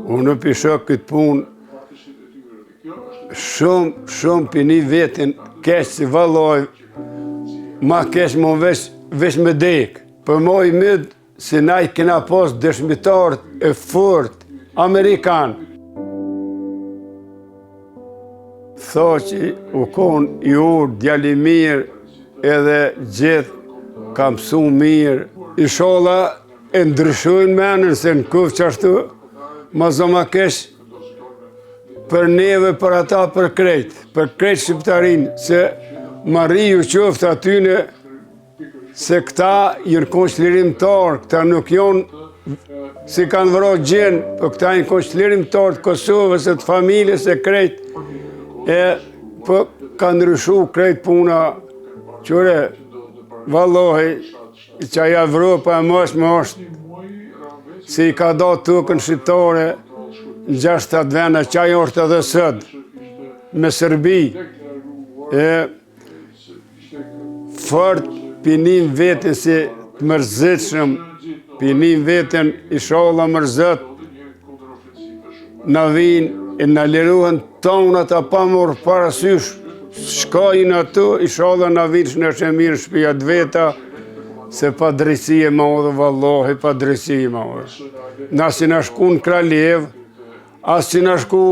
Unë pisho këtë punë shumë për një vetin keq si valloj, ma keq më veç me dek. Për moj mid se na i kena pas dëshmitarët e fort Amerikan. Tho që u konë i urë, djali mirë, edhe gjithë ka mësu mirë. Inshallah e ndryshojnë menën se në kufë qashtu, ma zoma kesh për neve, për ata, për krejt shqiptarin, se Mariu qoftë atyne, se këta jënë konçlirimtarë, këta nuk jonë si kanë vëro gjenë, për këta jënë konçlirimtarë të Kosovës, të familjes e krejt, për ka ndryshu krejt puna, qëre, vallohi, që aja Evropa e mëshme është, si i ka do tukën shqiptare, në 6-7 vena, që ajo është edhe sëtë, me Serbi, fort pinim vetën si të mërzitshëm, pinim vetën i sholla mërzët, në vinë e në liruhen tonët a pa morë parasysh, shkojnë ato, i sholla në vinë shë në shemirë shpijat veta, se pa drejtësi e madhe, vallohi, pa drejtësi e madhe. Na si në shku në Kraljev, as si në shku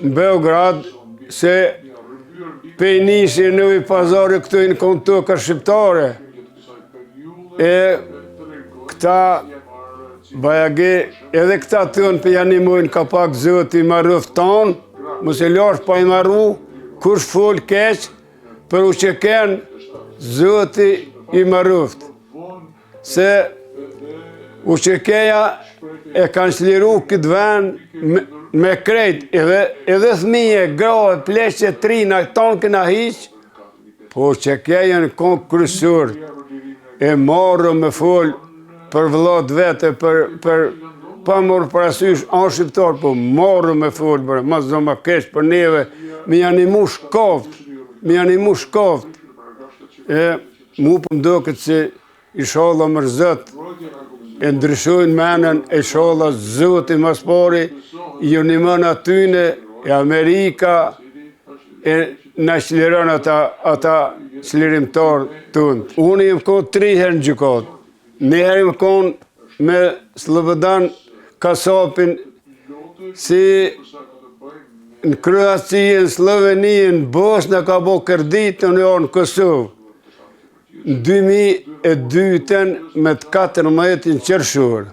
në Beograd, se pe nisi në i pazare këtu i në kontukër shqiptare. Këta bajage, edhe këta tënë për janimojnë ka pak zëti i marrëf tonë, mëse lash pa i marru, kush fol keq, për u që kenë zëti i marrëft. Se u që keja e kanë shliru këtë vend me krejt, edhe thmije, grohe, pleqe, trina, tonë këna hiq, po që keja në konë krysur, e marrë me fol për vëllat vete, për pa morë parasysh anë shqiptar, po marrë me fol, ma zoma keq për neve, me janimu shkoft, mu për mdo këtë si i sholla mërzët, e ndryshojnë menën, e sholla zëti mas pari, i unimën atyne, e Amerika, e në qliron ata qlirimtar tëndë. Unë jem konë 3 herë në gjykat. Një herë jem konë me Slobodan Kasapin, si në Kroaci, në Sloveni, në Bosnë ka bo kërdit në orë në Kosovë. Në 2002 me të 14 qershor.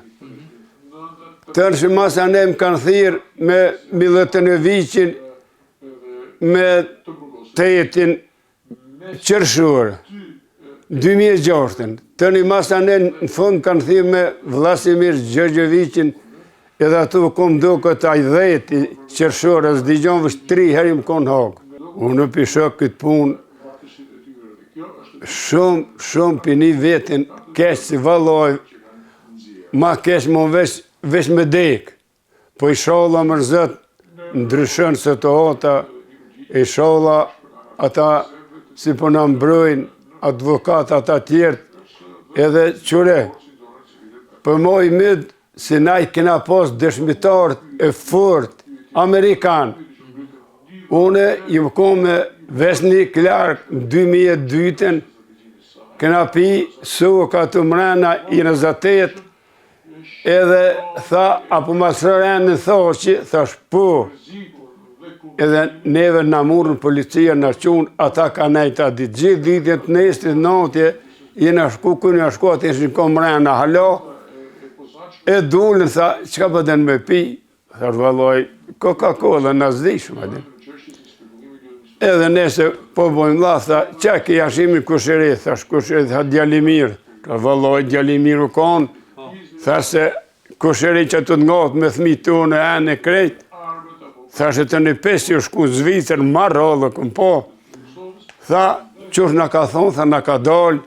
Tërë që masa ne më kanë thirë me Miletonovicin me 8 qershor, 2006. Tërë masa ne në fund kanë thirë me Vladimir Gjorgjevicin, edhe ato kom do këtë aj 10 qershor, as digjon vështë 3 herë më konë haqë. Unë pisho këtë punë, shumë për një vetin keq si valloj, ma keq më veç me dek. Po i sholla mërzët ndryshën se të hota, i sholla ata si po në mbrojnë, advokat ata tjertë, edhe qure, për moj mid, si na i kena pas dëshmitarët e fort Amerikan. Une i më kom me Vesni Clark në 2002, kena pi suka të mrena i në zatet, edhe tha, apo masrëren në thoqi, thash po, edhe neve në murën policia në qunë, ata ka nejta ditë, gjithë ditën të nestit natje, i në shku, kënë në shku, atë ishë në kom mrena halo, e dullën, tha, qka pëtën me pi, thash valloj, Coca-Cola në zdishmë, adin. Edhe nese po bojmë la, tha, qa ki jashimin kushëri, thash kushëri, tha Djalimir, ka valloj Djalimir u konë, tha se kushëri që të ngatë me thmi të unë e anë e krejt, tha se të një pesi u shku Zvicër, marrë allëkën, po, tha, qush në ka thonë, tha në ka dalë,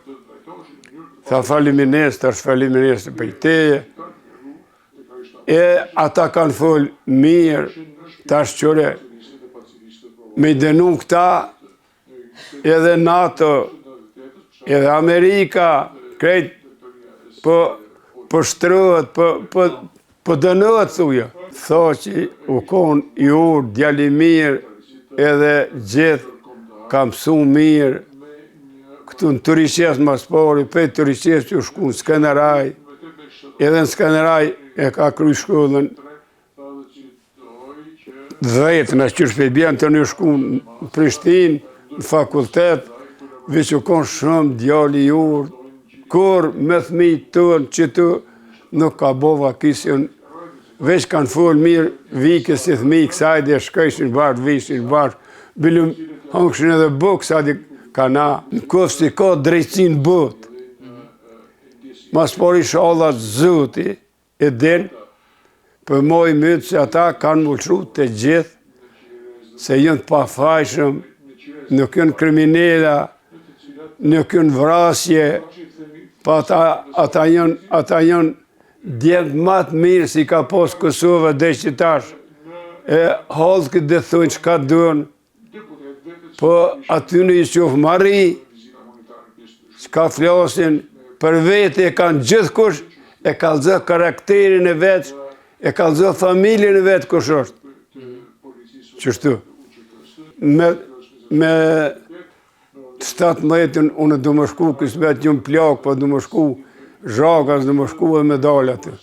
tha falimines, thash falimines të pejteje, e ata kanë folë mirë, thash qëre, me i denu këta, edhe NATO, edhe Amerika, krejt, po shtrëhet, po dënohet, thuja. tho që u konë i urë, djali mirë, edhe gjithë kam mësu mirë. Këtu në Turiqes Maspori, pe Turiqes që shku në Skanderaj, edhe në Skanderaj e ka kry shkollën 10 në Qyrsfejbjen të një shku në Prishtinë, në fakultet, veç u konë shumë djali i urë, kur me thmijt tënë që të nuk ka bova kisën, veç kanë folë mirë, vike si thmijt kësajde, shkëshin bashkë, vishin bashkë, bilum hongëshin edhe bukë, sadi ka na, në kofë si ka drejtësin botë. Maspori shallat zoti e din, për moj mytë se ata kanë mullëshu të gjithë, se jënë të pafajshëm, nuk jënë kriminella, nuk jënë vrasje, pa ata jënë djemë matë mirë si ka posë Kosovë dhe qëtash, e halë këtë dhe thujnë që ka dënë, po aty në i qofë marri, që ka flasin, për vete e kanë gjithë kush, e kalëzë karakterin e vetë, e kalëzë familjen e vetë kush është. Qështu? Me 17 unë du më shku, kësë vetë një më plakë, po du më shku zhakas, du më shku e medalja të.